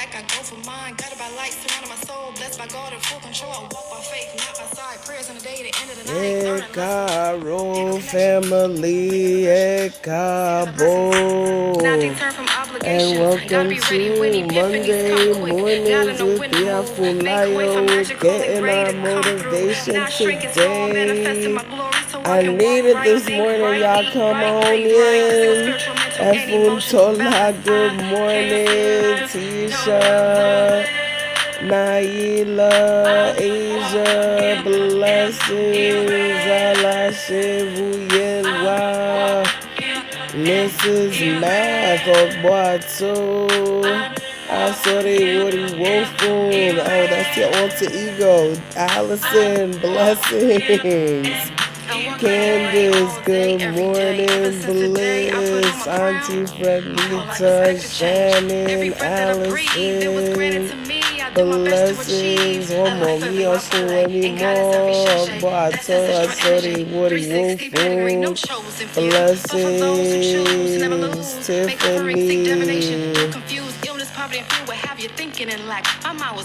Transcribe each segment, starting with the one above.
like I go for mine. Guided by light, surrounding my soul, blessed by God in full control. I walk by faith, not by sight. Prayers in the day, the end of the night. Ekaro family, Ekabo, and welcome to Monday mornings with Iya Funlayo, getting our motivation today. I need it this morning, y'all. Come on in. Efuntola, good morning. Tisha, Naila, Asia, blessings. Alashevuyewa, Mrs. Math, Ogbato, Asori Woody Wolfon. Oh, that's your alter ego. Allison, blessings. Candace, good morning. Bliss, Auntie Fredlita, Shannon, Allison, blessings. One more, me, Osunfemi, more. Bato, Asori, Woody Wolfon, blessings. Tiffany,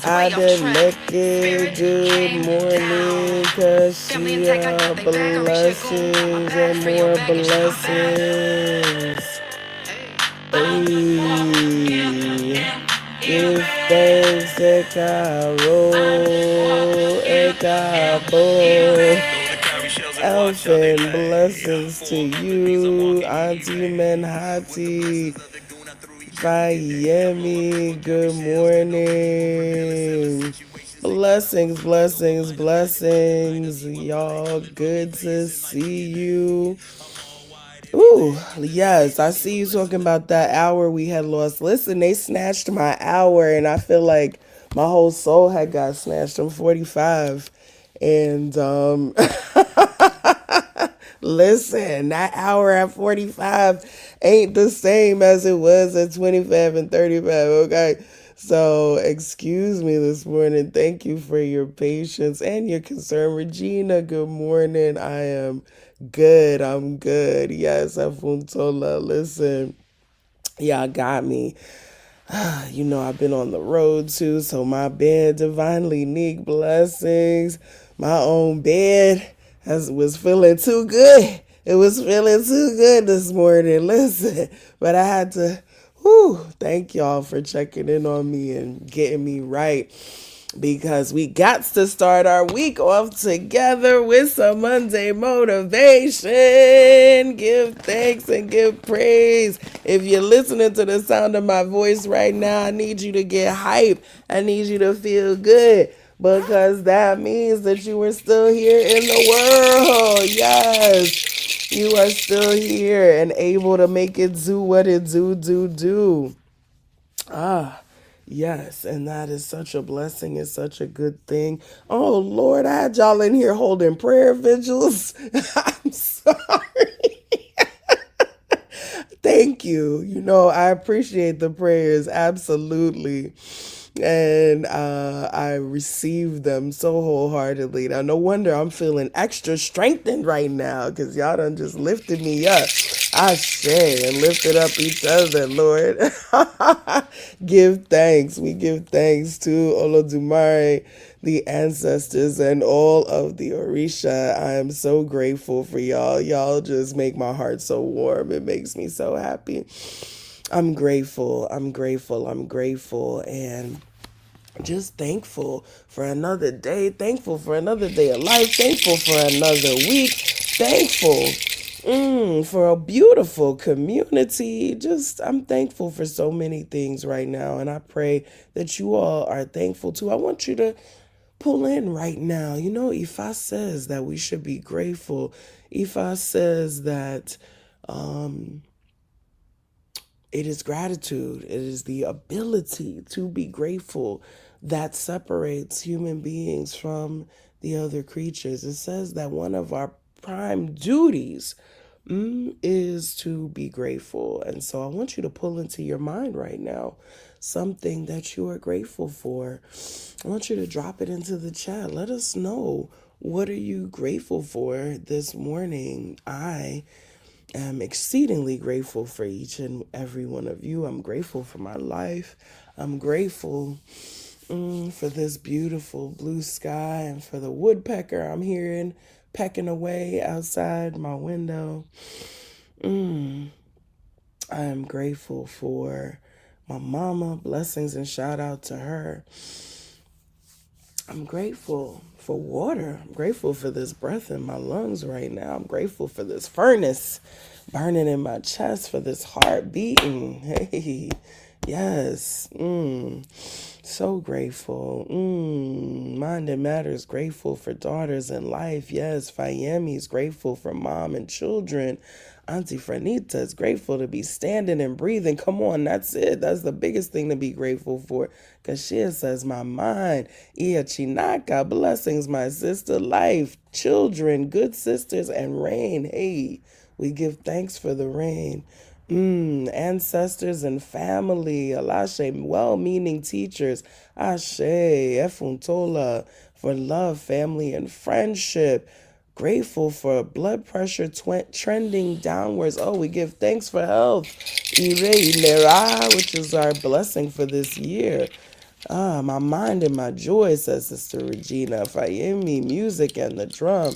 Adeleke, good morning. Cashapp, blessings and more blessings. Hey, give thanks, Ekaro, Ekabo. Elfin, blessings to you. Auntie Manhattan, Miami, good morning. Blessings, blessings, blessings. Y'all, good to see you. Ooh, yes, I see you talking about that hour we had lost. Listen, they snatched my hour, and I feel like my whole soul had got snatched. I'm 45. And listen, that hour at 45 ain't the same as it was at 25 and 35, okay? So excuse me this morning. Thank you for your patience and your concern. Regina, good morning. I am good. I'm good. Yes, Afuntola, listen. Y'all got me. You know, I've been on the road too, so my bed, divinely unique blessings. My own bed was feeling too good. It was feeling too good this morning. Listen, but I had to, thank y'all for checking in on me and getting me right, because we got to start our week off together with some Monday motivation. Give thanks and give praise. If you're listening to the sound of my voice right now, I need you to get hype. I need you to feel good, because that means that you are still here in the world. Yes, you are still here and able to make it do what it do. Yes, and that is such a blessing. It's such a good thing. Oh, Lord, I had y'all in here holding prayer vigils. I'm sorry. Thank you. You know, I appreciate the prayers, absolutely. And I received them so wholeheartedly. Now, no wonder I'm feeling extra strengthened right now, because y'all done just lifted me up. I say, and lifted up each other, Lord. Give thanks. We give thanks to Olodumare, the ancestors, and all of the Orisha. I am so grateful for y'all. Y'all just make my heart so warm. It makes me so happy. I'm grateful. I'm grateful. I'm grateful. And just thankful for another day. Thankful for another day of life. Thankful for another week. Thankful for a beautiful community. Just, I'm thankful for so many things right now. And I pray that you all are thankful too. I want you to pull in right now. You know, Ifa says that we should be grateful. Ifa says that it is gratitude. It is the ability to be grateful that separates human beings from the other creatures. It says that one of our prime duties is to be grateful. And so I want you to pull into your mind right now something that you are grateful for. I want you to drop it into the chat. Let us know, what are you grateful for this morning? I am exceedingly grateful for each and every one of you. I'm grateful for my life. I'm grateful for this beautiful blue sky and for the woodpecker I'm hearing pecking away outside my window. I am grateful for my mama. Blessings and shout out to her. I'm grateful for water. I'm grateful for this breath in my lungs right now. I'm grateful for this furnace burning in my chest, for this heart beating. Hey, yes. So grateful. Mind and Matters, grateful for daughters in life. Yes, Fayemi's grateful for mom and children. Auntie Franita is grateful to be standing and breathing. Come on, that's it. That's the biggest thing to be grateful for. Kashia says, my mind. Iya Chinaka, blessings, my sister. Life, children, good sisters, and rain. Hey, we give thanks for the rain. Ancestors and family, Alashe, well-meaning teachers, Ashe, Efuntola, for love, family, and friendship. Grateful for blood pressure trending downwards. Oh, we give thanks for health. Ire Inera, which is our blessing for this year. My mind and my joy, says Sister Regina. Fayemi, music and the drum.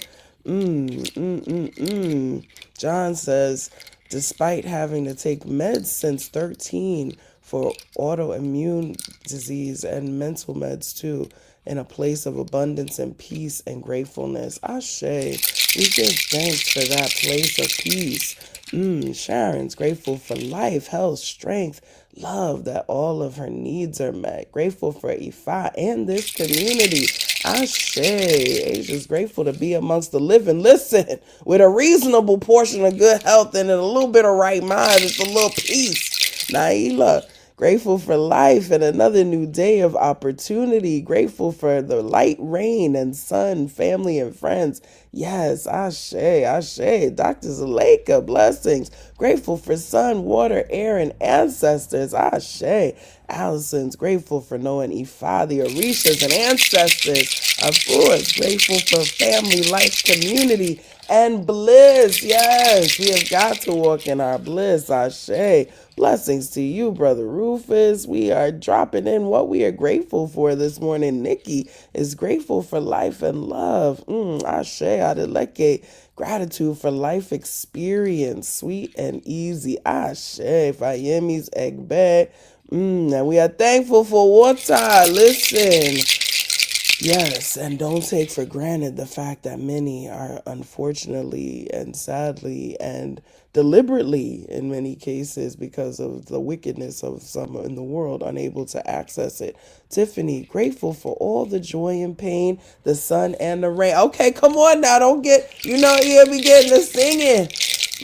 John says, despite having to take meds since 13 for autoimmune disease and mental meds too, in a place of abundance and peace and gratefulness. Ashe, we give thanks for that place of peace. Sharon's grateful for life, health, strength, love, that all of her needs are met. Grateful for Ifa and this community. Ashe, Asia's grateful to be amongst the living. Listen, with a reasonable portion of good health and a little bit of right mind, it's a little peace. Naila, grateful for life and another new day of opportunity. Grateful for the light, rain, and sun, family, and friends. Yes, Ashe, Ashe. Dr. Zuleika, blessings. Grateful for sun, water, air, and ancestors. Ashe. Allison's grateful for knowing Ifa, the Orishas, and ancestors. Afua's grateful for family, life, community, and bliss. Yes, we have got to walk in our bliss. Ashe. Blessings to you, Brother Rufus. We are dropping in what we are grateful for this morning. Nikki is grateful for life and love. Ashe, Adeleke. Gratitude for life experience, sweet and easy. Ashe, Fayemi's egg bed. And we are thankful for water. Listen. Yes, and don't take for granted the fact that many are unfortunately and sadly and deliberately, in many cases, because of the wickedness of some in the world, unable to access it. Tiffany, grateful for all the joy and pain, the sun and the rain. Okay, come on now, don't get, you be getting to singing.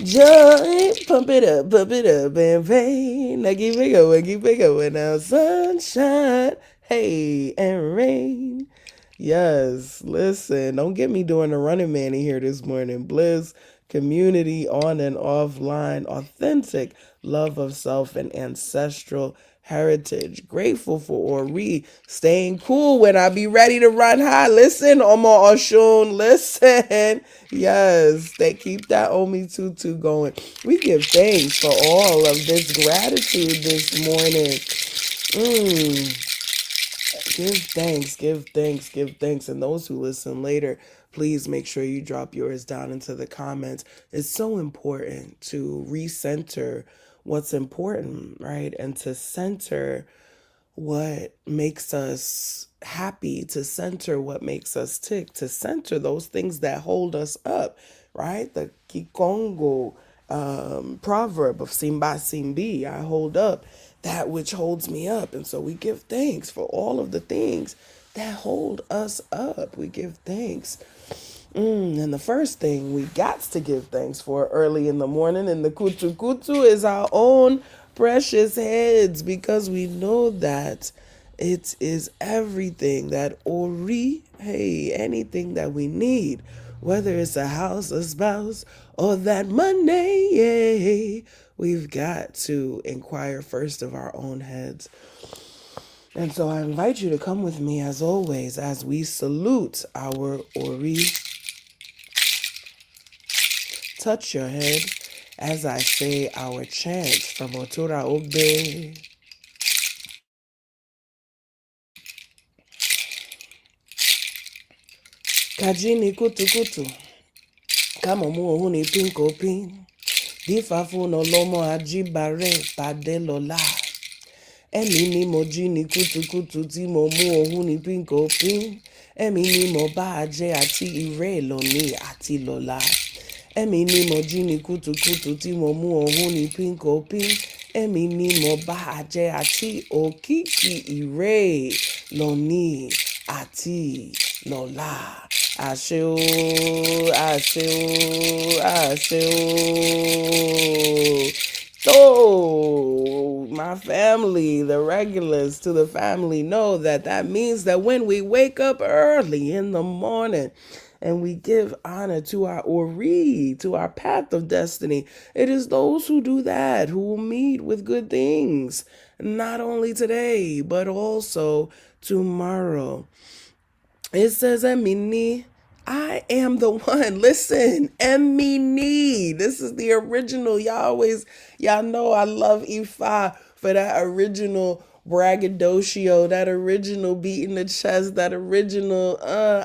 Joy, pump it up, and rain. Now keep it going now. Sunshine, hey, and rain. Yes, listen, don't get me doing the running man in here this morning. Bliss, community on and offline, authentic love of self and ancestral heritage. Grateful for Ori, staying cool when I be ready to run high. Listen, Omo Oshun, listen. Yes, they keep that Omi Tutu going. We give thanks for all of this gratitude this morning. Give thanks, give thanks, give thanks. And those who listen later, please make sure you drop yours down into the comments. It's so important to recenter what's important, right? And to center what makes us happy, to center what makes us tick, to center those things that hold us up, right? The Kikongo proverb of Simba Simbi, I hold up that which holds me up. And so we give thanks for all of the things that hold us up. We give thanks. And the first thing we got to give thanks for early in the morning in the Kutu Kutu is our own precious heads, because we know that it is everything that Ori, hey, anything that we need, whether it's a house, a spouse, or that money, yay, we've got to inquire first of our own heads. And so I invite you to come with me as always as we salute our Ori. Touch your head as I say our chants from Otura Obe. Kajini kutukutu, kama muohu ni pinkopin, difafu no lomo ajibare pade lola. Ẹ̀mí ni mo jí ní kùtùkùtù tí mo mú òhun ní pinkopin. Ẹ̀mí ni mo bá ajẹ́ àti ìrẹ́ lónìí àti lọ́la. Ẹ̀mí ni mo jí ní kùtùkùtù tí mo mú òhun ní pinkopin. Ẹ̀mí ni mo bá ajẹ́ àti òkìkí ìrẹ́ lónìí àti lọ́la. Àṣẹ o, àṣẹ o, àṣẹ o. So, my family, the regulars to the family, know that that means that when we wake up early in the morning and we give honor to our Ori, to our path of destiny, it is those who do that who will meet with good things, not only today, but also tomorrow. It says, Emini, I am the one. Listen, Emini. This is the original. Y'all know I love Ifa for that original braggadocio, that original beating the chest, that original,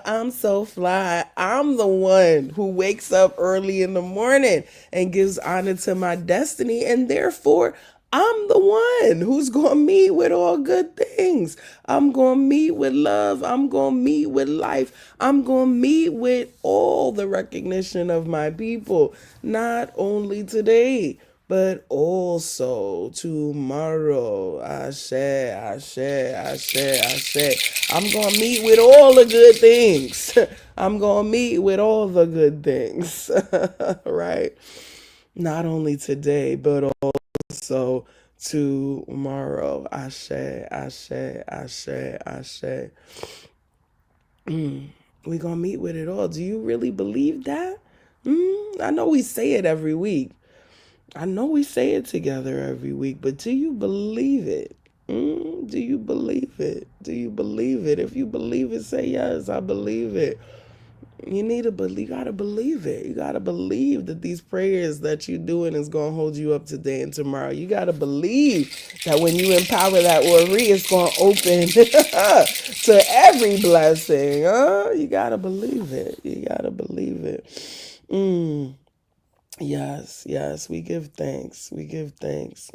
I'm so fly. I'm the one who wakes up early in the morning and gives honor to my destiny, and therefore, I'm the one who's going to meet with all good things. I'm going to meet with love. I'm going to meet with life. I'm going to meet with all the recognition of my people, not only today, but also tomorrow. Ashe, ashe, ashe, ashe. I'm going to meet with all the good things. I'm going to meet with all the good things, right? Not only today, but also tomorrow. Ashe, ashe, ashe, ashe. We gonna meet with it all. Do you really believe that? I know we say it every week. I know we say it together every week, but do you believe it? Do you believe it? Do you believe it? If you believe it, say yes, I believe it. You need to believe. You gotta believe it. You gotta believe that these prayers that you're doing is gonna hold you up today and tomorrow. You gotta believe that when you empower that Ori, it's gonna open to every blessing. You gotta believe it. You gotta believe it. Yes, yes. We give thanks. We give thanks.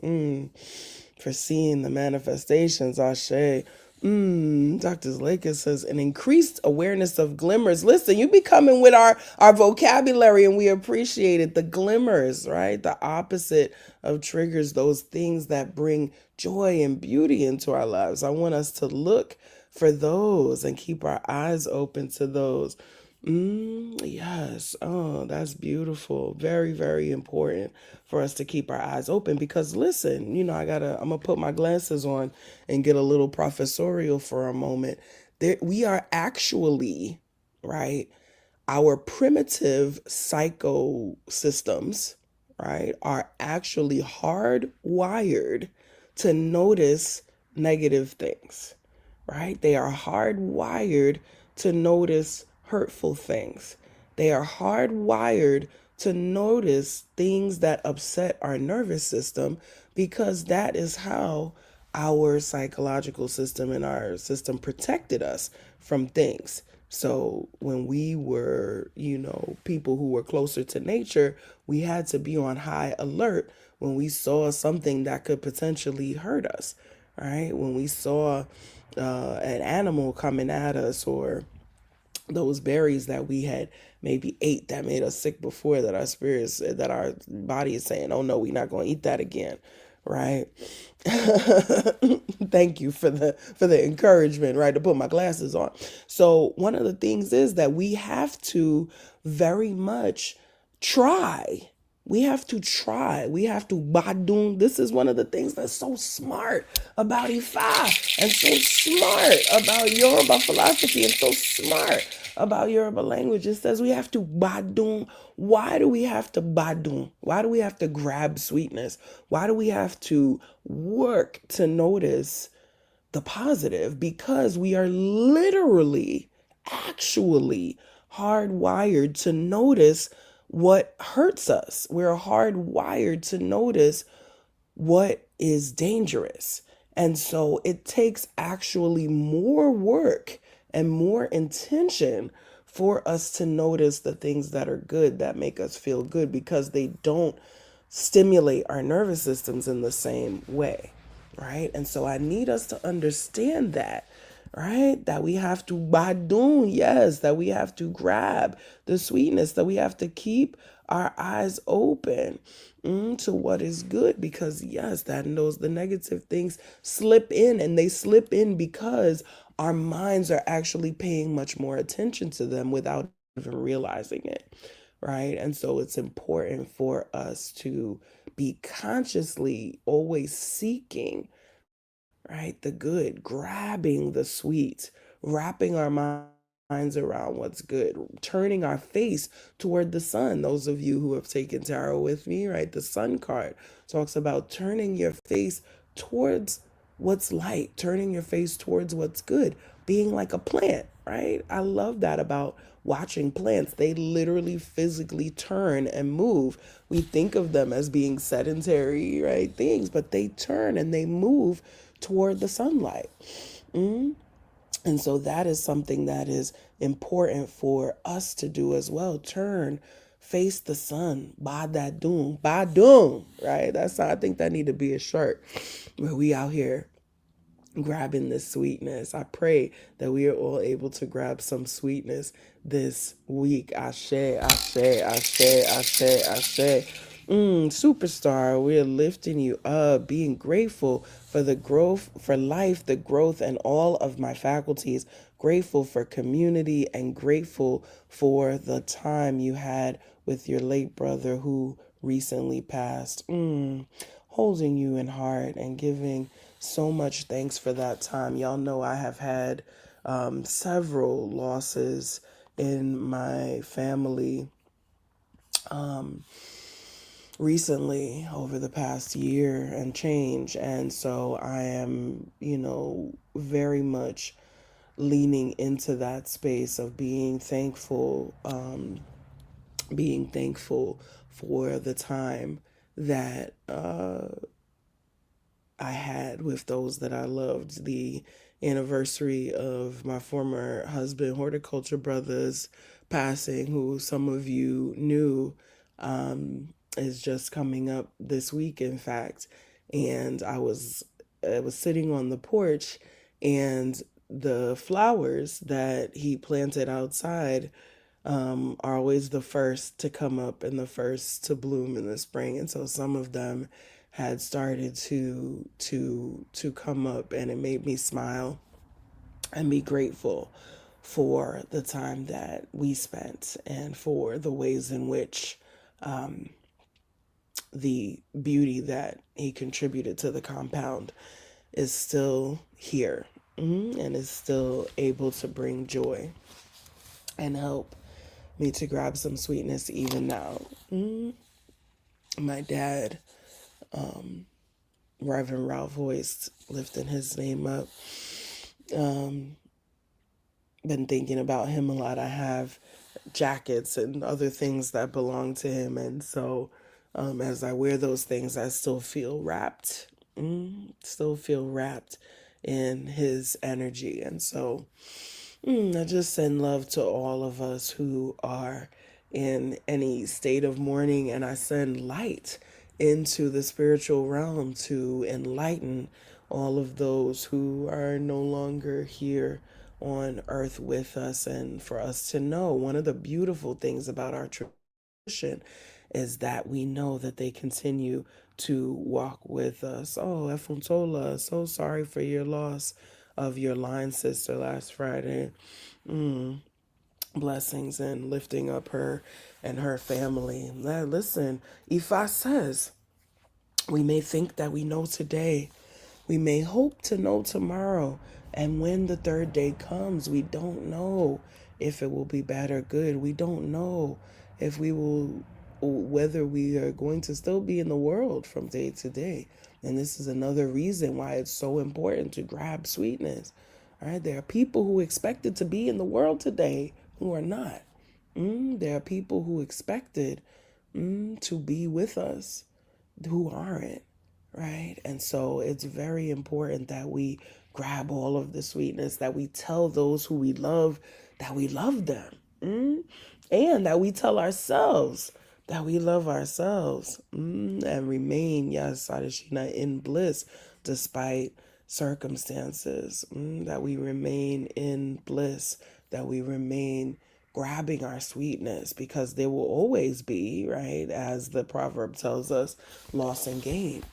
For seeing the manifestations. Ashe. Dr. Lakers says an increased awareness of glimmers. Listen, you be coming with our vocabulary and we appreciate it. The glimmers, right? The opposite of triggers, those things that bring joy and beauty into our lives. I want us to look for those and keep our eyes open to those. Yes. Oh, that's beautiful. Very, very important for us to keep our eyes open because listen, I'm gonna put my glasses on and get a little professorial for a moment. We are actually, right? Our primitive psycho systems, right, are actually hardwired to notice negative things, right? They are hardwired to notice hurtful things. They are hardwired to notice things that upset our nervous system because that is how our psychological system and our system protected us from things. So when we were, people who were closer to nature, we had to be on high alert when we saw something that could potentially hurt us, right? When we saw an animal coming at us or those berries that we had maybe ate that made us sick before, that our spirits, that our body is saying, oh no, we're not going to eat that again, right? Thank you for the encouragement, right, to put my glasses on. So one of the things is that we have to very much try. We have to try. We have to badung. This is one of the things that's so smart about Ifa and so smart about Yoruba philosophy and so smart about Yoruba language. It says we have to badung. Why do we have to badung? Why do we have to grab sweetness? Why do we have to work to notice the positive? Because we are literally, actually hardwired to notice what hurts us. We're hardwired to notice what is dangerous. And so it takes actually more work and more intention for us to notice the things that are good, that make us feel good, because they don't stimulate our nervous systems in the same way, right? And so I need us to understand that, right? That we have to badun, yes, that we have to grab the sweetness, that we have to keep our eyes open to what is good, because yes, that knows the negative things slip in, and they slip in because our minds are actually paying much more attention to them without even realizing it, right? And so it's important for us to be consciously always seeking, right, the good, grabbing the sweet, wrapping our minds around what's good, turning our face toward the sun. Those of you who have taken tarot with me, right, the sun card talks about turning your face towards what's light, turning your face towards what's good, being like a plant, right? I love that about watching plants. They literally physically turn and move. We think of them as being sedentary, right, things, but they turn and they move toward the sunlight. And so that is something that is important for us to do as well. Turn, face the sun. Ba da doom, ba doom, right? That's I think that need to be a shirt where we out here grabbing this sweetness. I pray that we are all able to grab some sweetness this week. Ashe, ashe, ashe, ashe, ashe. Superstar, we're lifting you up, being grateful for the growth, for life, the growth, and all of my faculties. Grateful for community and grateful for the time you had with your late brother who recently passed. Holding you in heart and giving so much thanks for that time. Y'all know I have had several losses in my family recently over the past year and change. And so I am, very much leaning into that space of being thankful for the time that I had with those that I loved. The anniversary of my former husband, horticulture brother's passing, who some of you knew, is just coming up this week, in fact. And I was sitting on the porch, and the flowers that he planted outside are always the first to come up and the first to bloom in the spring. And so some of them had started to come up, and it made me smile and be grateful for the time that we spent and for the ways in which the beauty that he contributed to the compound is still here, and is still able to bring joy and help me to grab some sweetness even now. My dad, Reverend Ralph Hoist, lifting his name up. Been thinking about him a lot. I have jackets and other things that belong to him, and so as I wear those things, I still feel wrapped, in his energy. And so I just send love to all of us who are in any state of mourning, and I send light into the spiritual realm to enlighten all of those who are no longer here on earth with us, and for us to know one of the beautiful things about our tradition is that we know that they continue to walk with us. Oh, Efuntola, so sorry for your loss of your line sister last Friday. Blessings and lifting up her and her family. Now, listen, Ifa says, we may think that we know today, we may hope to know tomorrow, and when the third day comes, we don't know if it will be bad or good. We don't know if we will, whether we are going to still be in the world from day to day. And this is another reason why it's so important to grab sweetness. All right, there are people who expected to be in the world today who are not. There are people who expected to be with us who aren't, right? And so it's very important that we grab all of the sweetness, that we tell those who we love that we love them, and that we tell ourselves that we love ourselves, and remain, yes, Adeshina, in bliss despite circumstances, that we remain in bliss, that we remain grabbing our sweetness, because there will always be, right, as the proverb tells us, loss and gain.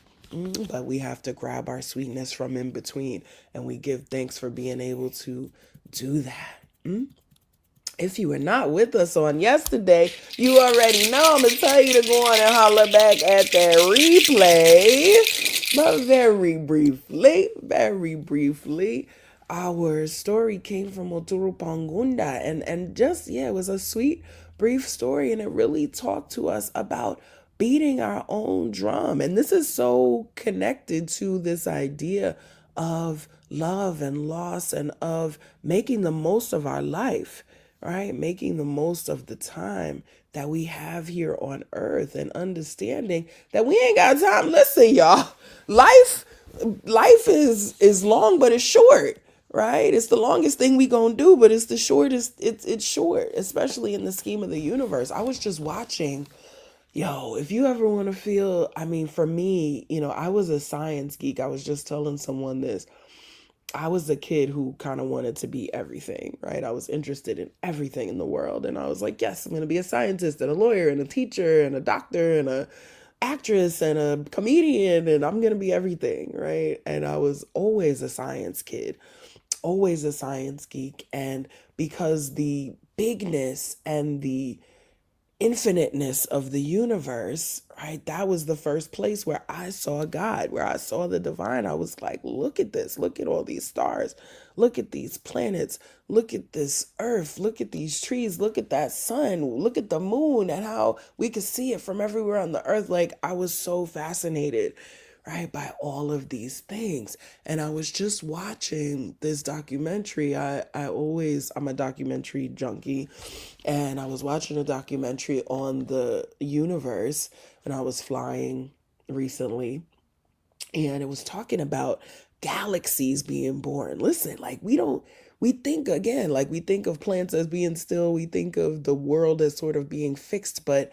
But we have to grab our sweetness from in between, and we give thanks for being able to do that. If you were not with us on yesterday, you already know I'm going to tell you to go on and holler back at that replay. But very briefly, our story came from Oturu Pangunda. And just, yeah, it was a sweet, brief story. And it really talked to us about beating our own drum. And this is so connected to this idea of love and loss and of making the most of our life, right? Making the most of the time that we have here on earth, and understanding that we ain't got time. Listen, y'all, life is long, but it's short, right? It's the longest thing we gonna do, but it's the shortest. It's short, especially in the scheme of the universe. I was just watching. Yo, if you ever want to feel, I mean, for me, I was a science geek. I was just telling someone this. I was a kid who kind of wanted to be everything, right? I was interested in everything in the world. And I was like, yes, I'm going to be a scientist and a lawyer and a teacher and a doctor and a actress and a comedian, and I'm going to be everything, right? And I was always a science kid, always a science geek. And because the bigness and the infiniteness of the universe, right? That was the first place where I saw God, where I saw the divine. I was like, look at this. Look at all these stars. Look at these planets. Look at this earth. Look at these trees. Look at that sun. Look at the moon and how we could see it from everywhere on the earth. Like, I was so fascinated, right, by all of these things. And I was just watching this documentary. I'm a documentary junkie. And I was watching a documentary on the universe, and I was flying recently, and it was talking about galaxies being born. Listen, like, we think, again, like, we think of plants as being still, we think of the world as sort of being fixed, but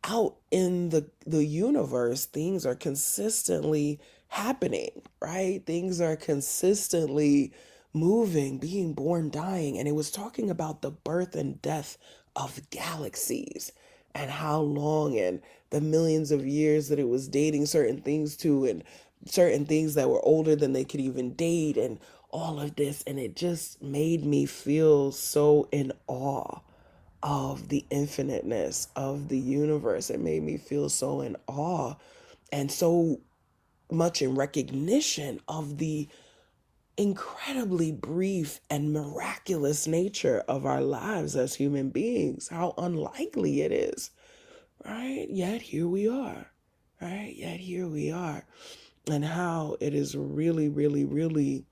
out in the universe, things are consistently happening, right? Things are consistently moving, being born, dying. And it was talking about the birth and death of galaxies, and how long, and the millions of years that it was dating certain things to, and certain things that were older than they could even date, and all of this. And it just made me feel so in awe of the infiniteness of the universe. It made me feel so in awe and so much in recognition of the incredibly brief and miraculous nature of our lives as human beings, how unlikely it is, right? Yet here we are, right? Yet here we are. And how it is really, really, really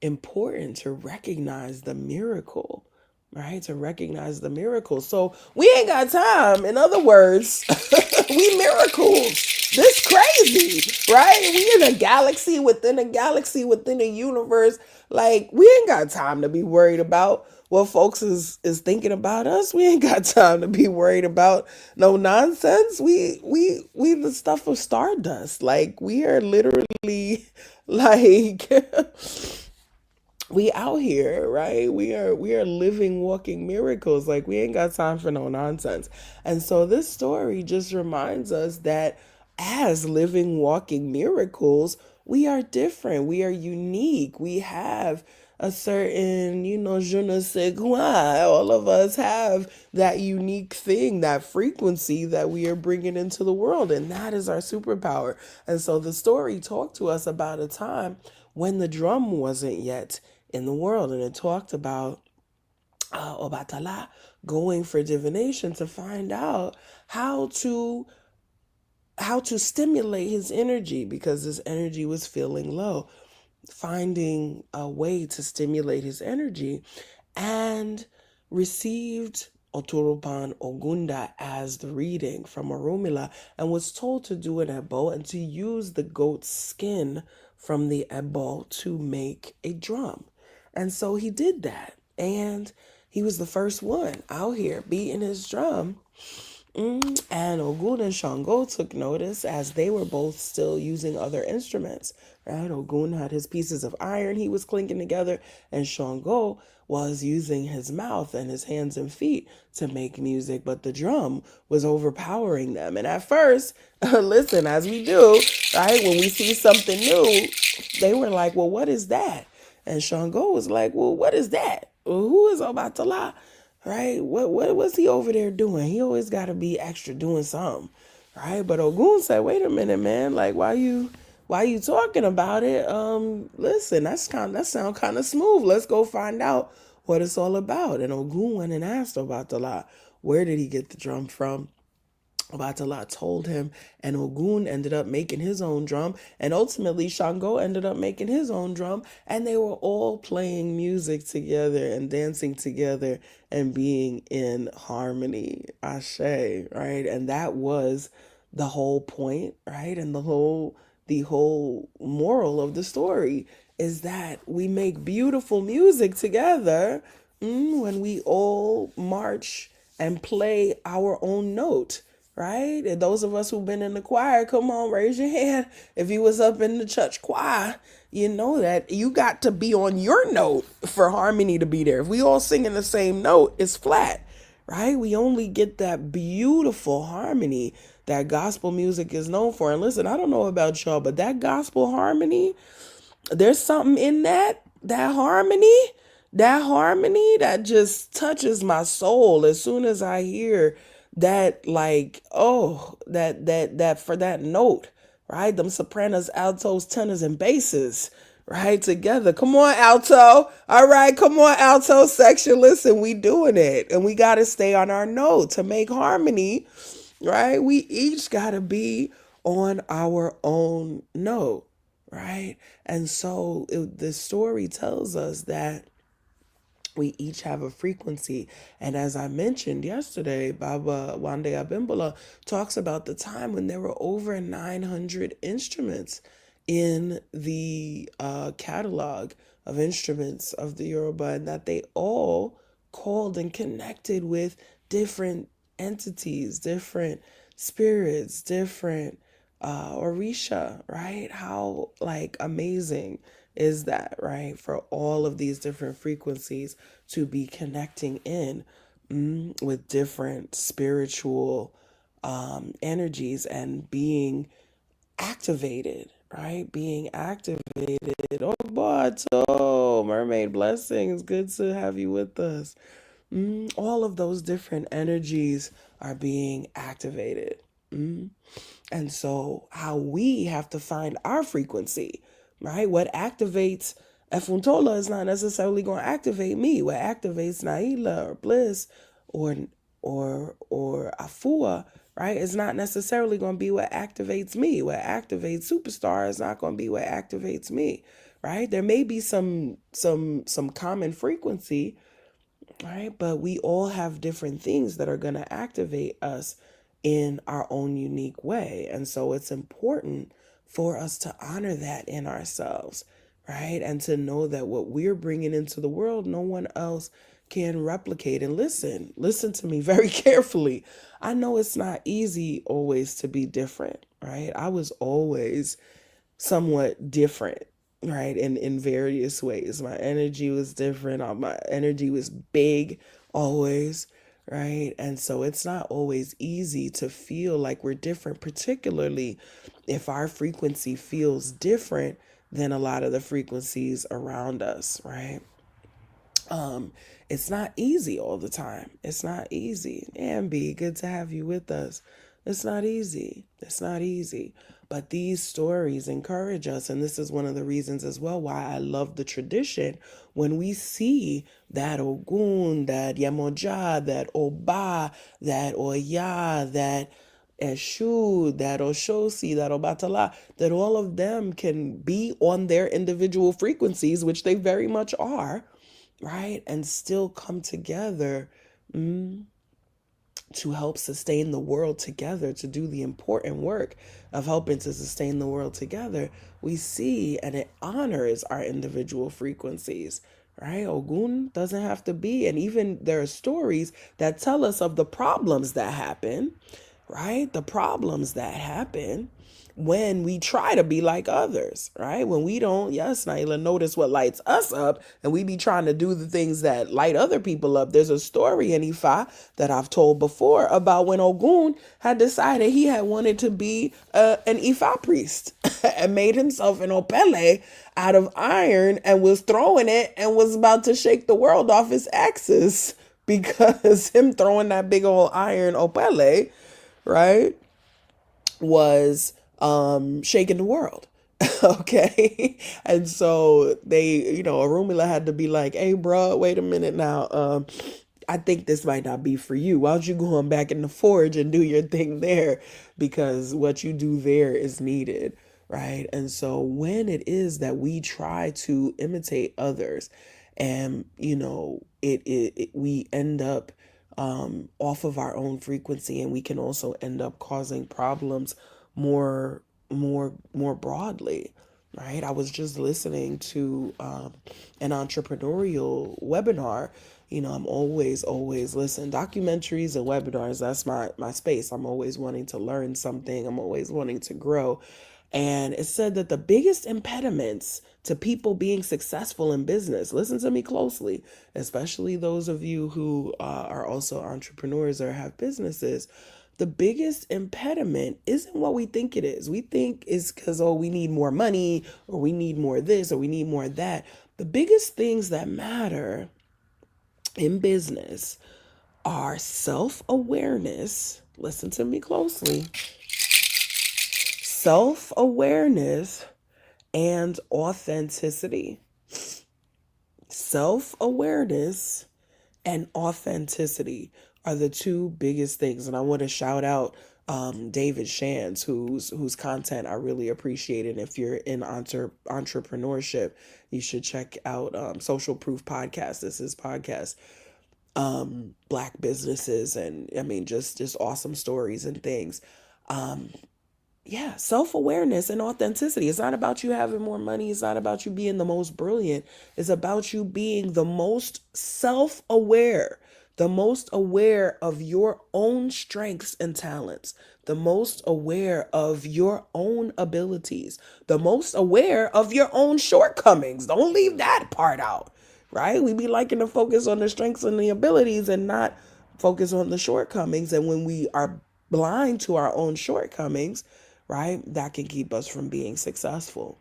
important to recognize the miracle, right? To recognize the miracle. So we ain't got time. In other words, we miracles. This crazy, right? We in a galaxy within a galaxy within a universe. Like, we ain't got time to be worried about what folks is thinking about us. We ain't got time to be worried about no nonsense. We the stuff of stardust. Like, we are literally like we out here, right? We are living, walking miracles. Like, we ain't got time for no nonsense. And so this story just reminds us that as living, walking miracles, we are different. We are unique. We have a certain, je ne sais quoi. All of us have that unique thing, that frequency that we are bringing into the world. And that is our superpower. And so the story talked to us about a time when the drum wasn't yet in the world. And it talked about Obatala going for divination to find out how to stimulate his energy, because his energy was feeling low, finding a way to stimulate his energy. And received Oturupan Ogunda as the reading from Oromila and was told to do an ebo and to use the goat's skin from the ebo to make a drum. And so he did that. And he was the first one out here beating his drum. And Ogun and Shango took notice as they were both still using other instruments. Right? Ogun had his pieces of iron he was clinking together, and Shango was using his mouth and his hands and feet to make music, but the drum was overpowering them. And at first, listen, as we do, right, when we see something new, they were like, well, what is that? And Shango was like, well, what is that? Well, who is Obatala? Right? What was he over there doing? He always got to be extra doing something, right? But Ogun said, "Wait a minute, man. Like, why you talking about it? Listen, that sound kind of smooth. Let's go find out what it's all about." And Ogun went and asked Obatala, where did he get the drum from? Obatala told him, and Ogun ended up making his own drum, and ultimately Shango ended up making his own drum, and they were all playing music together and dancing together and being in harmony. Ashe, right? And that was the whole point, right? And the whole moral of the story is that we make beautiful music together when we all march and play our own note, right? And those of us who've been in the choir, come on, raise your hand. If you was up in the church choir, you know that you got to be on your note for harmony to be there. If we all singing the same note, it's flat, right? We only get that beautiful harmony that gospel music is known for. And listen, I don't know about y'all, but that gospel harmony, there's something in that harmony that just touches my soul as soon as I hear that, like, oh, that for that note, right? Them sopranos, altos, tenors, and basses, right, together. Come on, alto. All right, come on, alto section. Listen, we doing it, and we got to stay on our note to make harmony, right? We each got to be on our own note, right? And so the story tells us that we each have a frequency. And as I mentioned yesterday, Baba Wande Abimbola talks about the time when there were over 900 instruments in the catalog of instruments of the Yoruba, and that they all called and connected with different entities, different spirits, different Orisha, right? How like amazing is that, right? For all of these different frequencies to be connecting in with different spiritual energies and being activated, right? Being activated. Oh, Bato, Mermaid Blessings, good to have you with us. All of those different energies are being activated. And so, how we have to find our frequency, right? What activates Efuntola is not necessarily going to activate me. What activates Naila or Bliss or Afua, right, is not necessarily going to be what activates me. What activates Superstar is not going to be what activates me, right? There may be some common frequency, right? But we all have different things that are going to activate us in our own unique way. And so it's important for us to honor that in ourselves, right? And to know that what we're bringing into the world, no one else can replicate. And listen to me very carefully. I know it's not easy always to be different, right? I was always somewhat different, right? In various ways. My energy was different. My energy was big always, right? And so it's not always easy to feel like we're different, particularly if our frequency feels different than a lot of the frequencies around us, right? It's not easy all the time. It's not easy. Ambi, good to have you with us. It's not easy. It's not easy. But these stories encourage us. And this is one of the reasons as well why I love the tradition. When we see that Ogun, that Yemoja, that Oba, that Oya, that Eshu, that Oshosi, that Obatala, that all of them can be on their individual frequencies, which they very much are, right? And still come together to help sustain the world together, to do the important work of helping to sustain the world together, we see and it honors our individual frequencies, right? Ogun doesn't have to be, and even there are stories that tell us of the problems that happen, right? The problems that happen when we try to be like others, right? When we don't, yes, Naila, notice what lights us up and we be trying to do the things that light other people up. There's a story in Ifa that I've told before about when Ogun had decided he had wanted to be an Ifa priest and made himself an opele out of iron and was throwing it and was about to shake the world off its axis because him throwing that big old iron opele, right, was shaking the world. Okay. And so they, Arumila had to be like, hey, bro, wait a minute now. I think this might not be for you. Why don't you go on back in the forge and do your thing there? Because what you do there is needed, right? And so when it is that we try to imitate others and, we end up off of our own frequency, and we can also end up causing problems more broadly, right? I was just listening to an entrepreneurial webinar. I'm always listen documentaries and webinars. That's my space. I'm always wanting to learn something. I'm always wanting to grow. And it said that the biggest impediments to people being successful in business, listen to me closely, especially those of you who are also entrepreneurs or have businesses, the biggest impediment isn't what we think it is. We think it's because, we need more money, or we need more of this, or we need more of that. The biggest things that matter in business are self-awareness. Listen to me closely. Self-awareness and authenticity. Self-awareness and authenticity are the two biggest things. And I want to shout out David Shands, whose content I really appreciate. And if you're in entrepreneurship, you should check out Social Proof Podcast. This is podcast. Black businesses, and I mean just awesome stories and things. Yeah, self-awareness and authenticity. It's not about you having more money. It's not about you being the most brilliant. It's about you being the most self-aware, the most aware of your own strengths and talents, the most aware of your own abilities, the most aware of your own shortcomings. Don't leave that part out, right? We be liking to focus on the strengths and the abilities and not focus on the shortcomings. And when we are blind to our own shortcomings, right, that can keep us from being successful.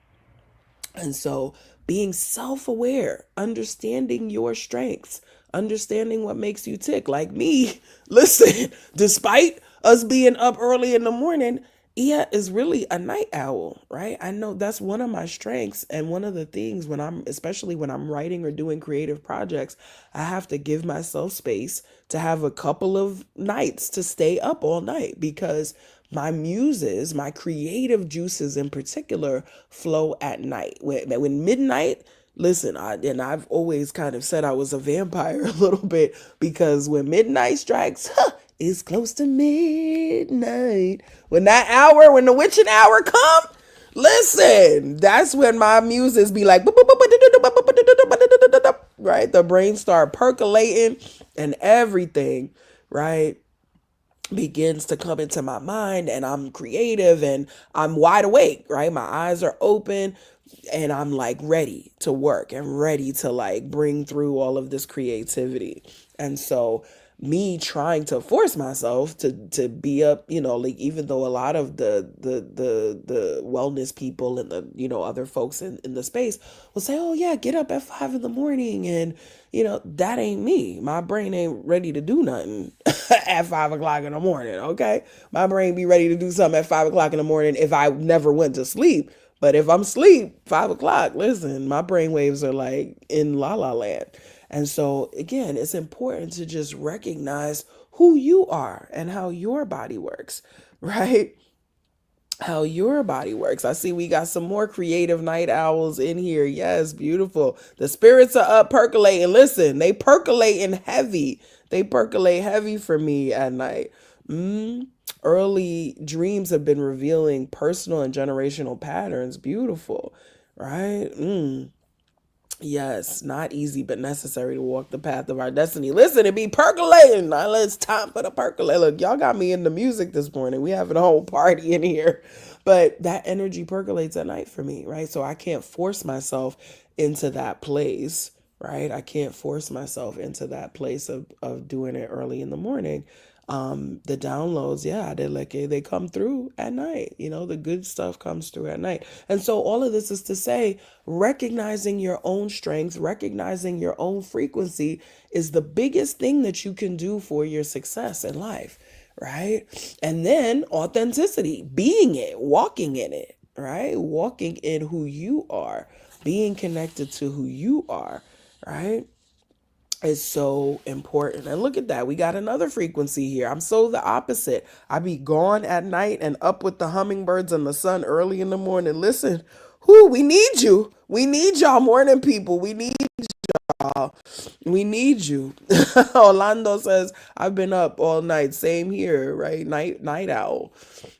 And so being self-aware, understanding your strengths, understanding what makes you tick. Like me, listen, despite us being up early in the morning, Iya is really a night owl, right? I know that's one of my strengths. And one of the things especially when I'm writing or doing creative projects, I have to give myself space to have a couple of nights to stay up all night, because my muses, my creative juices in particular, flow at night. When midnight, listen, I've always kind of said I was a vampire a little bit, because when midnight strikes, it's close to midnight. When the witching hour come, listen, that's when my muses be like, right? The brain start percolating and everything, right, begins to come into my mind, and I'm creative and I'm wide awake, right? My eyes are open and I'm like ready to work and ready to like bring through all of this creativity. And so me trying to force myself to be up, like, even though a lot of the wellness people and the other folks in the space will say, oh yeah, get up at 5 a.m, and that ain't me. My brain ain't ready to do nothing at 5 o'clock in the morning. Okay, my brain be ready to do something at 5 o'clock in the morning if I never went to sleep. But if I'm asleep 5 o'clock, listen, my brain waves are like in la la land. And so again, it's important to just recognize who you are and how your body works, right? how your body works. I see we got some more creative night owls in here. Yes, beautiful. The spirits are up percolating. Listen, they percolating heavy. They percolate heavy for me at night. Early dreams have been revealing personal and generational patterns. Beautiful, right? Yes, not easy, but necessary to walk the path of our destiny. Listen, it be percolating. Now it's time for the percolate. Look, y'all got me into music this morning. We having a whole party in here. But that energy percolates at night for me, right? So I can't force myself into that place, right? I can't force myself into that place of doing it early in the morning. The downloads, yeah, they come through at night. The good stuff comes through at night. And so all of this is to say, recognizing your own strength, recognizing your own frequency is the biggest thing that you can do for your success in life, right? And then authenticity, being it, walking in it, right? Walking in who you are, being connected to who you are, right? Is so important. And look at that. We got another frequency here. I'm so the opposite. I be gone at night and up with the hummingbirds and the sun early in the morning. Listen, we need you. We need y'all morning people. We need y'all. We need you. Orlando says, I've been up all night. Same here, right? Night owl.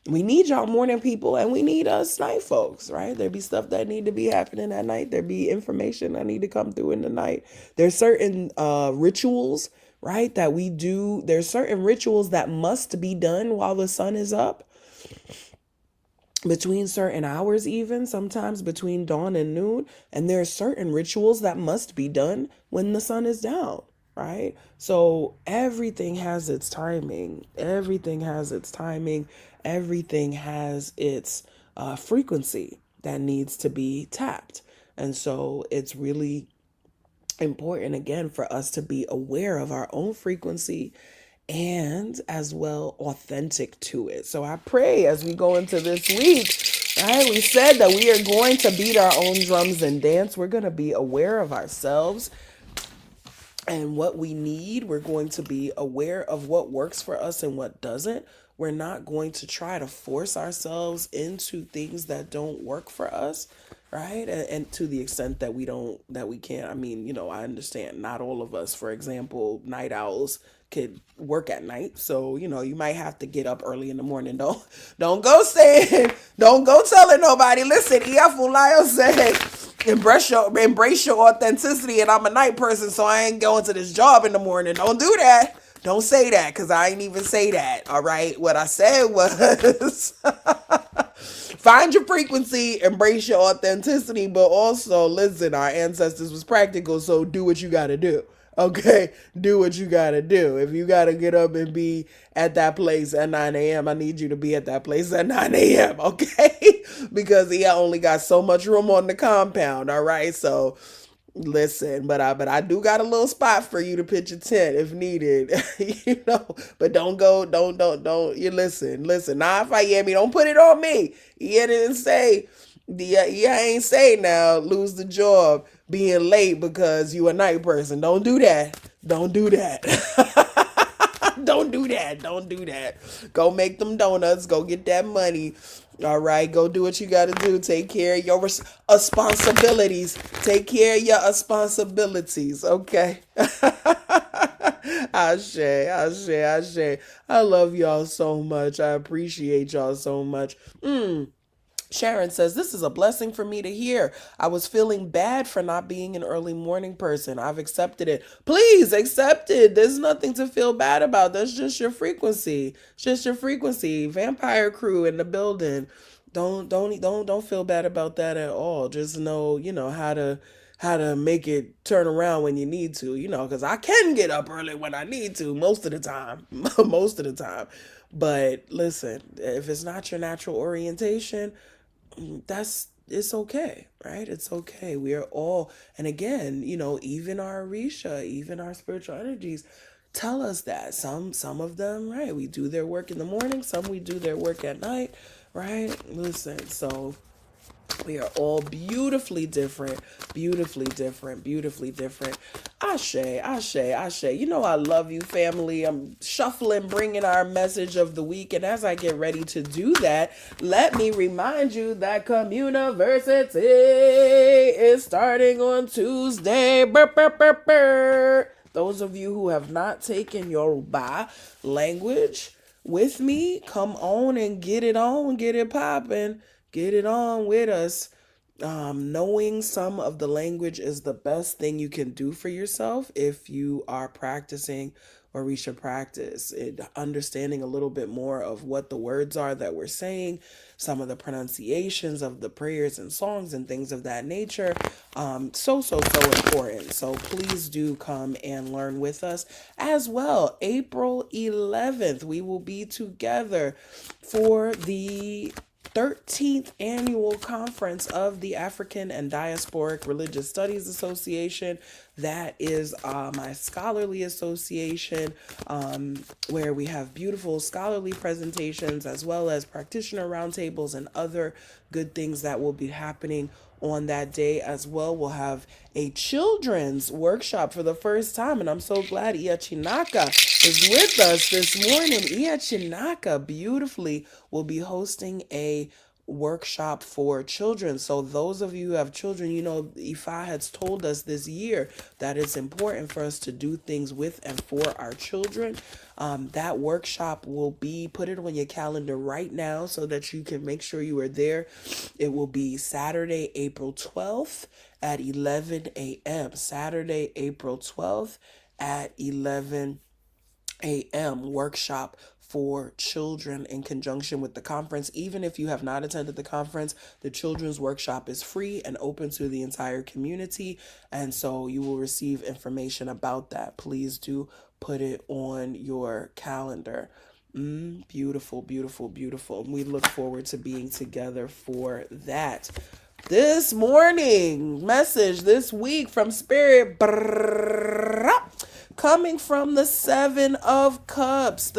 We need y'all morning people and we need us night folks, right? There be stuff that need to be happening at night. There be information that need to come through in the night. There's certain rituals, right, that we do. There's certain rituals that must be done while the sun is up, between certain hours, even sometimes between dawn and noon. And there are certain rituals that must be done when the sun is down, right? So everything has its timing. Everything has its timing. Everything has its frequency that needs to be tapped. And so it's really important, again, for us to be aware of our own frequency and as well authentic to it. So I pray as we go into this week, right? We said that we are going to beat our own drums and dance. We're going to be aware of ourselves and what we need. We're going to be aware of what works for us and what doesn't. We're not going to try to force ourselves into things that don't work for us, right? And to the extent that we can't. I mean, I understand not all of us, for example, night owls could work at night. So, you might have to get up early in the morning. Don't go saying, don't go telling nobody. Listen, Iya Funlayo said, embrace your authenticity, and I'm a night person, so I ain't going to this job in the morning. Don't do that. Don't say that, because I ain't even say that. All right. What I said was find your frequency, embrace your authenticity, but also listen, our ancestors was practical, so do what you got to do. Okay, do what you gotta do. If you gotta get up and be at that place at 9 a.m., I need you to be at that place at 9 a.m., okay? Because he only got so much room on the compound, all right? So listen, but I do got a little spot for you to pitch a tent if needed, but don't, you listen. Nah, if I hear me, don't put it on me. He didn't say, I ain't say now, lose the job being late because you a night person. Don't do that. Don't do that. Don't do that. Don't do that. Go make them donuts. Go get that money. All right. Go do what you got to do. Take care of your responsibilities. Take care of your responsibilities. Okay. Ashe. I love y'all so much. I appreciate y'all so much. Sharon says, this is a blessing for me to hear. I was feeling bad for not being an early morning person. I've accepted it. Please accept it. There's nothing to feel bad about. That's just your frequency. It's just your frequency. Vampire crew in the building. Don't feel bad about that at all. Just know, how to make it turn around when you need to, because I can get up early when I need to most of the time. Most of the time. But listen, if it's not your natural orientation, it's okay, right? It's okay. We are all, and again, even our Orisha, even our spiritual energies tell us that some of them, right? We do their work in the morning, some we do their work at night, right? Listen, so We are all beautifully different, beautifully different, beautifully different. Ashe, ashe, ashe. You know I love you, family. I'm shuffling, bringing our message of the week. And as I get ready to do that, let me remind you that Communiversity is starting on Tuesday. Burr, burr, burr, burr. Those of you who have not taken Yoruba language with me, come on and get it on, get it popping, get it on with us. Knowing some of the language is the best thing you can do for yourself if you are practicing, or we should practice it, understanding a little bit more of what the words are that we're saying, some of the pronunciations of the prayers and songs and things of that nature. So important. So please do come and learn with us as well. April 11th, we will be together for the 13th annual conference of the African and Diasporic Religious Studies Association. That is my scholarly association, where we have beautiful scholarly presentations as well as practitioner roundtables and other good things that will be happening on that day as well. We'll have a children's workshop for the first time, and I'm so glad Iya Chinaka is with us this morning. Iya Chinaka beautifully will be hosting a workshop for children. So those of you who have children, you know, Ifa has told us this year that it's important for us to do things with and for our children. That workshop will be, put it on your calendar right now so that you can make sure you are there. It will be Saturday, April 12th at 11 a.m. Saturday, April 12th at 11 a.m. workshop for children in conjunction with the conference. Even if you have not attended the conference, the children's workshop is free and open to the entire community. And so you will receive information about that. Please do put it on your calendar. Beautiful, beautiful, beautiful. We look forward to being together for that. This morning message this week from Spirit, coming from the Seven of Cups,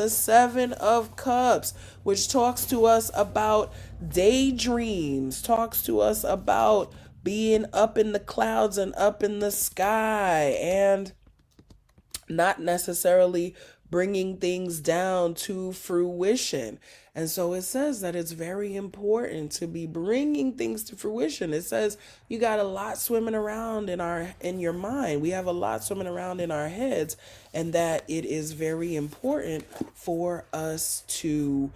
which talks to us about daydreams, talks to us about being up in the clouds and up in the sky, and not necessarily bringing things down to fruition. And so it says that it's very important to be bringing things to fruition. It says you got a lot swimming around in your mind. We have a lot swimming around in our heads, and that it is very important for us to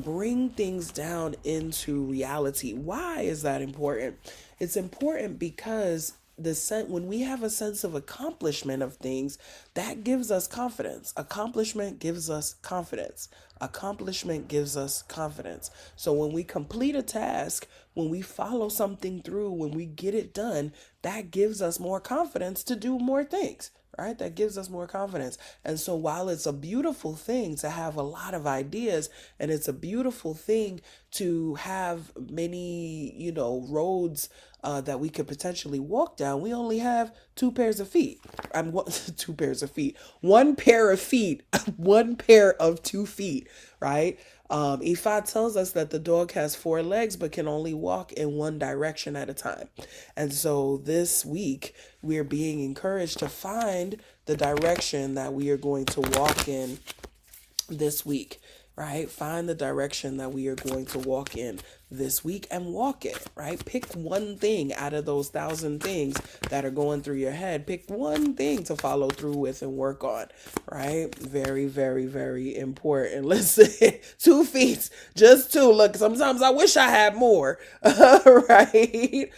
bring things down into reality. Why is that important? It's important because when we have a sense of accomplishment of things, that gives us confidence. Accomplishment gives us confidence. Accomplishment gives us confidence. So when we complete a task, when we follow something through, when we get it done, that gives us more confidence to do more things. Right? That gives us more confidence. And so while it's a beautiful thing to have a lot of ideas, and it's a beautiful thing to have many, roads that we could potentially walk down, we only have two pairs of feet. Two pairs of feet. One pair of feet. One pair of 2 feet, right? Ifa tells us that the dog has 4 legs but can only walk in one direction at a time. And so this week, we're being encouraged to find the direction that we are going to walk in this week, right? Find the direction that we are going to walk in this week and walk it, right? Pick one thing out of those 1,000 things that are going through your head. Pick one thing to follow through with and work on, right? Very, very, very important. Listen, 2 feet, just 2. Look, sometimes I wish I had more, right?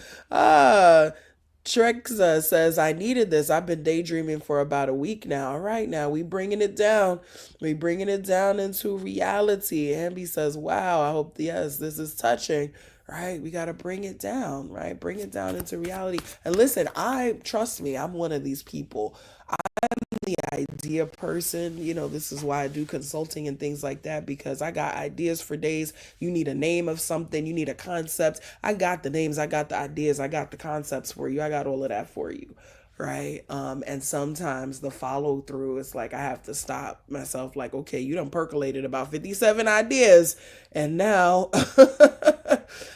Trexa says, I needed this. I've been daydreaming for about a week now. All right, now we bringing it down. We bringing it down into reality. Ambi says, wow, I hope, yes, this is touching, right? We got to bring it down, right? Bring it down into reality. And listen, trust me, I'm one of these people. The idea person, this is why I do consulting and things like that, because I got ideas for days. You need a name of something, you need a concept. I got the names, I got the ideas, I got the concepts for you. I got all of that for you, right? And sometimes the follow through is like I have to stop myself, like, okay, you done percolated about 57 ideas, and now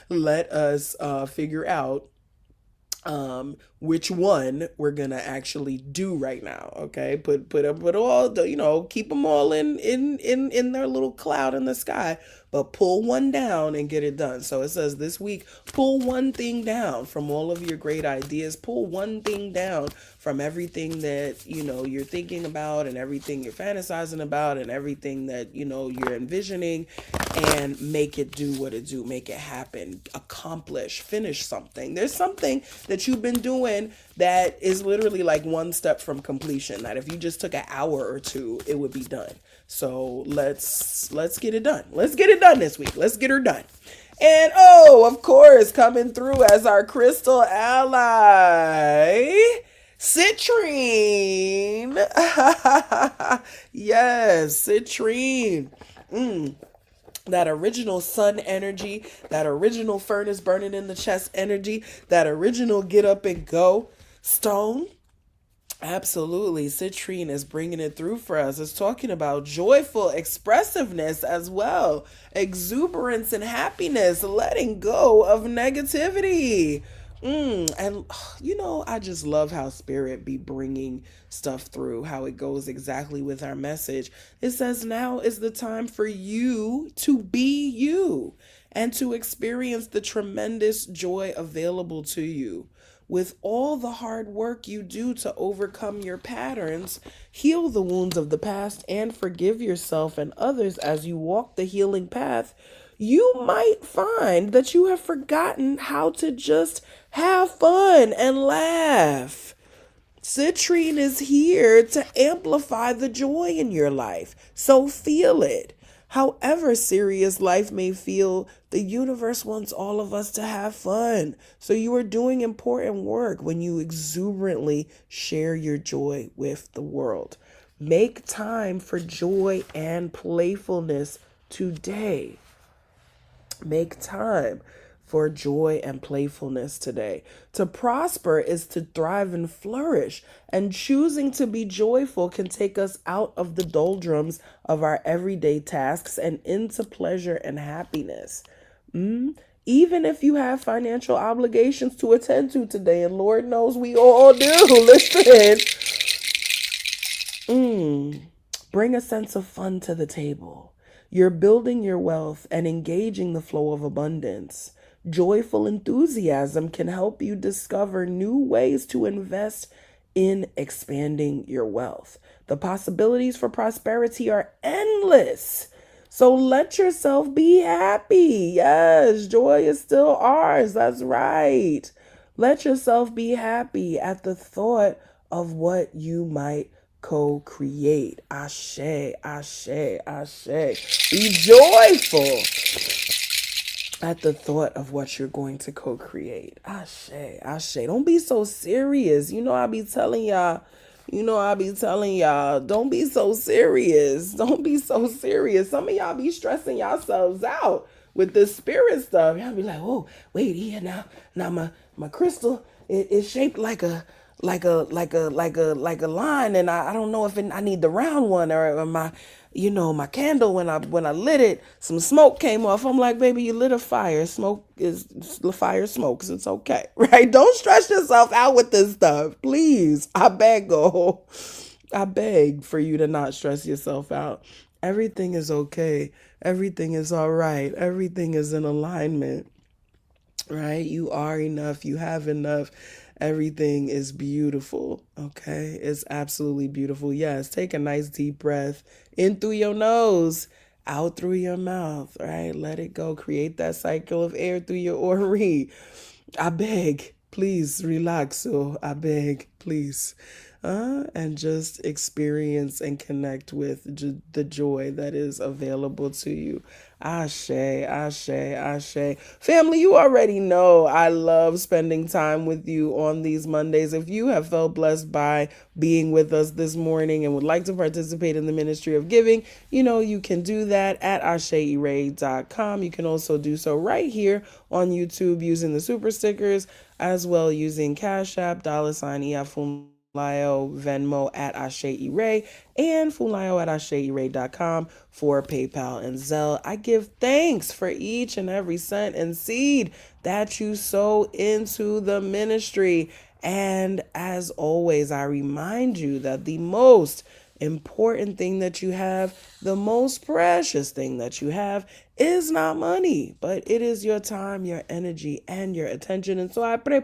Let us figure out which one we're gonna actually do right now. Okay, put all the, keep them all in their little cloud in the sky, but pull one down and get it done. So it says this week, pull one thing down from all of your great ideas. Pull one thing down from everything that you're thinking about, and everything you're fantasizing about, and everything that you're envisioning, and make it do what it do. Make it happen. Accomplish. Finish something. There's something that you've been doing that is literally like one step from completion, that if you just took an hour or two, it would be done. So let's get it done. Let's get it done this week. Let's get her done. And of course, coming through as our crystal ally, citrine. Yes, citrine. That original sun energy, that original furnace burning in the chest energy, that original get up and go stone. Absolutely. Citrine is bringing it through for us. It's talking about joyful expressiveness as well, exuberance and happiness, letting go of negativity. And I just love how spirit be bringing stuff through, how it goes exactly with our message. It says now is the time for you to be you and to experience the tremendous joy available to you. With all the hard work you do to overcome your patterns, heal the wounds of the past, and forgive yourself and others as you walk the healing path, you might find that you have forgotten how to just have fun and laugh. Citrine is here to amplify the joy in your life, so feel it. However serious life may feel, the universe wants all of us to have fun. So you are doing important work when you exuberantly share your joy with the world. Make time for joy and playfulness today. Make time for joy and playfulness today. To prosper is to thrive and flourish, and choosing to be joyful can take us out of the doldrums of our everyday tasks and into pleasure and happiness. Even if you have financial obligations to attend to today, and Lord knows we all do, listen, bring a sense of fun to the table. You're building your wealth and engaging the flow of abundance. Joyful enthusiasm can help you discover new ways to invest in expanding your wealth. The possibilities for prosperity are endless. So let yourself be happy. Yes, joy is still ours. That's right. Let yourself be happy at the thought of what you might co-create. Ashe, ashe, ashe. Be joyful at the thought of what you're going to co-create. Ashe, ashe. Don't be so serious. I be telling y'all, don't be so serious. Don't be so serious. Some of y'all be stressing yourselves out with this spirit stuff. Y'all be like, oh, wait, yeah, now my crystal, it's shaped like a line, and I don't know if I need the round one, or my candle, when I lit it, some smoke came off. I'm like, baby, you lit a fire. Fire smokes. It's okay, right? Don't stress yourself out with this stuff, please. I beg for you to not stress yourself out. Everything is okay. Everything is all right. Everything is in alignment, right? You are enough. You have enough. Everything is beautiful, okay? It's absolutely beautiful. Yes, take a nice deep breath in through your nose, out through your mouth, right? Let it go. Create that cycle of air through your Ori. I beg, please relax. So I beg, please. And just experience and connect with the joy that is available to you. Ashe, ashe, ashe. Family, you already know I love spending time with you on these Mondays. If you have felt blessed by being with us this morning and would like to participate in the ministry of giving, you can do that at asheeray.com. You can also do so right here on YouTube using the super stickers, as well using Cashapp, $IyaFunlayo. Funlayo, Venmo at AsheIray, and Funlayo at AsheIray.com for PayPal and Zelle. I give thanks for each and every cent and seed that you sow into the ministry. And as always, I remind you that the most important thing that you have, the most precious thing that you have, is not money, but it is your time, your energy, and your attention. And so I pray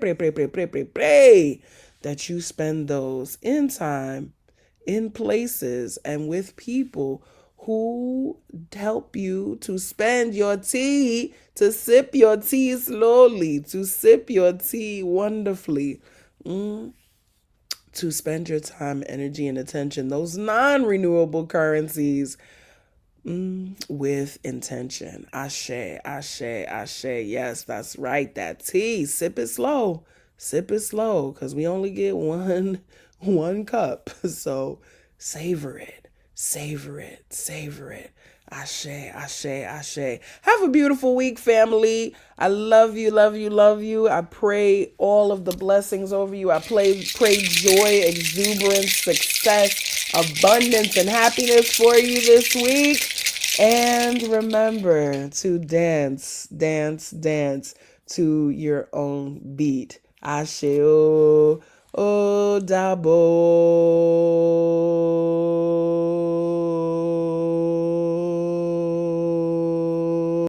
that you spend those in time, in places, and with people who help you to spend your tea, to sip your tea slowly, to sip your tea wonderfully, to spend your time, energy, and attention, those non renewable currencies, with intention. Ashe, ashe, ashe. Yes, that's right. That tea. Sip it slow. Sip it slow, because we only get one cup. So savor it. Savor it. Savor it. Ashe, ashe, ashe. Have a beautiful week, family. I love you, love you, love you. I pray all of the blessings over you. I pray joy, exuberance, success, abundance, and happiness for you this week. And remember to dance, dance, dance to your own beat. Ashe o dabo.